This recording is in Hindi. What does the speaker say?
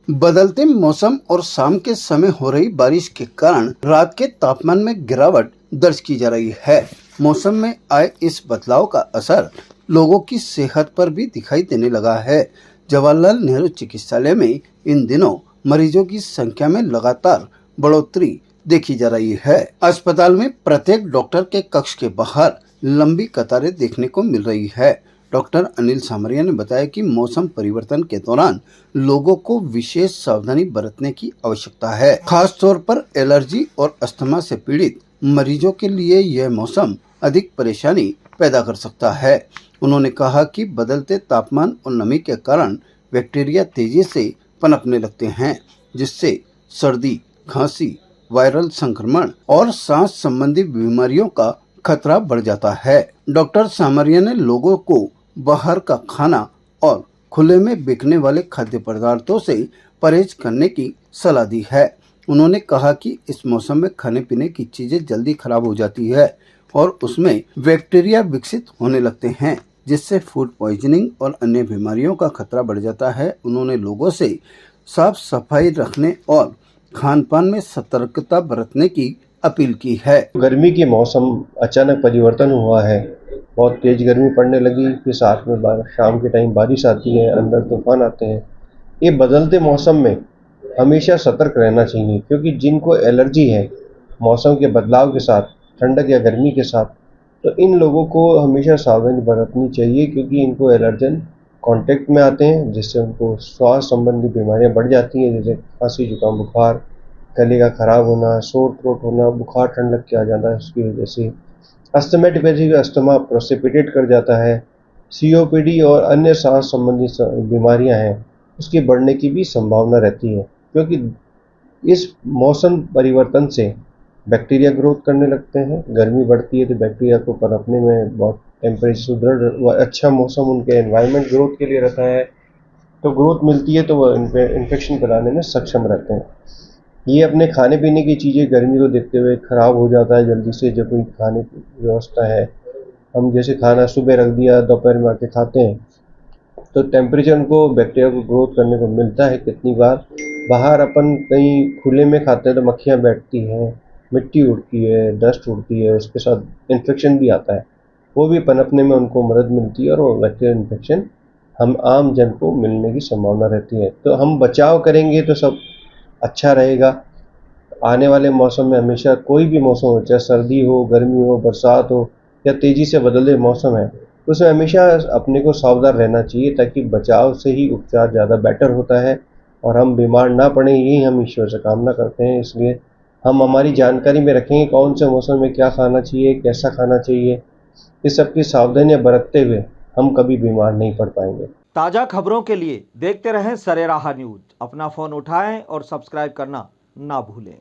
बदलते मौसम और शाम के समय हो रही बारिश के कारण रात के तापमान में गिरावट दर्ज की जा रही है। मौसम में आए इस बदलाव का असर लोगों की सेहत पर भी दिखाई देने लगा है। जवाहरलाल नेहरू चिकित्सालय में इन दिनों मरीजों की संख्या में लगातार बढ़ोतरी देखी जा रही है। अस्पताल में प्रत्येक डॉक्टर के कक्ष के बाहर लंबी कतारें देखने को मिल रही है। डॉक्टर अनिल सामरिया ने बताया कि मौसम परिवर्तन के दौरान लोगों को विशेष सावधानी बरतने की आवश्यकता है। खास तौर पर एलर्जी और अस्थमा से पीड़ित मरीजों के लिए यह मौसम अधिक परेशानी पैदा कर सकता है। उन्होंने कहा कि बदलते तापमान और नमी के कारण बैक्टीरिया तेजी से पनपने लगते हैं, जिससे सर्दी, खांसी, वायरल संक्रमण और सांस संबंधी बीमारियों का खतरा बढ़ जाता है। डॉक्टर सामरिया ने लोगों को बाहर का खाना और खुले में बिकने वाले खाद्य पदार्थों से परहेज करने की सलाह दी है। उन्होंने कहा कि इस मौसम में खाने पीने की चीजें जल्दी खराब हो जाती है और उसमें बैक्टीरिया विकसित होने लगते हैं, जिससे फूड पॉइजनिंग और अन्य बीमारियों का खतरा बढ़ जाता है। उन्होंने लोगों से साफ सफाई रखने और खान पान में सतर्कता बरतने की अपील की है। गर्मी के मौसम अचानक परिवर्तन हुआ है। बहुत तेज गर्मी पड़ने लगी, फिर साथ में शाम के टाइम बारिश आती है, अंदर तूफान आते हैं। ये बदलते मौसम में हमेशा सतर्क रहना चाहिए, क्योंकि जिनको एलर्जी है मौसम के बदलाव के साथ, ठंडक या गर्मी के साथ, तो इन लोगों को हमेशा सावधानी बरतनी चाहिए, क्योंकि इनको एलर्जन कांटेक्ट में आते हैं, जिससे उनको श्वास संबंधी बीमारियां बढ़ जाती हैं, जैसे खांसी, जुकाम, बुखार, गले का खराब होना, सोर थ्रोट होना, बुखार ठंड लग के आ जाता है, उसकी वजह से अस्थमैटिक अस्थमा प्रेसिपिटेट कर जाता है। सीओपीडी और अन्य सांस संबंधी बीमारियां हैं, उसके बढ़ने की भी संभावना रहती है, क्योंकि इस मौसम परिवर्तन से बैक्टीरिया ग्रोथ करने लगते हैं। गर्मी बढ़ती है तो बैक्टीरिया को पनपने में बहुत टेम्परेचर सुदृढ़ अच्छा मौसम उनके एनवायरनमेंट ग्रोथ के लिए रहता है, तो ग्रोथ मिलती है तो वह इन्फेक्शन कराने में सक्षम रहते हैं। ये अपने खाने पीने की चीज़ें गर्मी को देखते हुए ख़राब हो जाता है जल्दी से। जब कोई खाने की व्यवस्था है, हम जैसे खाना सुबह रख दिया, दोपहर में आके खाते हैं, तो टेम्परेचर उनको बैक्टीरिया को ग्रोथ करने को मिलता है। कितनी बार बाहर अपन कहीं खुले में खाते हैं तो मक्खियाँ बैठती हैं, मिट्टी उड़ती है, डस्ट उड़ती है, उसके साथ इन्फेक्शन भी आता है। वो भी पनपने में उनको मदद मिलती है और वो बैक्टीरियल इन्फेक्शन हम आम जन को मिलने की संभावना रहती है। तो हम बचाव करेंगे तो सब अच्छा रहेगा। आने वाले मौसम में हमेशा कोई भी मौसम हो, चाहे सर्दी हो, गर्मी हो, बरसात हो या तेज़ी से बदले मौसम है, उसमें हमेशा अपने को सावधान रहना चाहिए, ताकि बचाव से ही उपचार ज़्यादा बेटर होता है और हम बीमार ना पड़ें, यही हम ईश्वर से कामना करते हैं। इसलिए हम हमारी जानकारी में रखेंगे कौन से मौसम में क्या खाना चाहिए, कैसा खाना चाहिए। इस सब की सावधानियाँ बरतते हुए हम कभी बीमार नहीं पड़ पाएंगे। ताज़ा खबरों के लिए देखते रहें सरेराह न्यूज़। अपना फ़ोन उठाएं और सब्सक्राइब करना ना भूलें।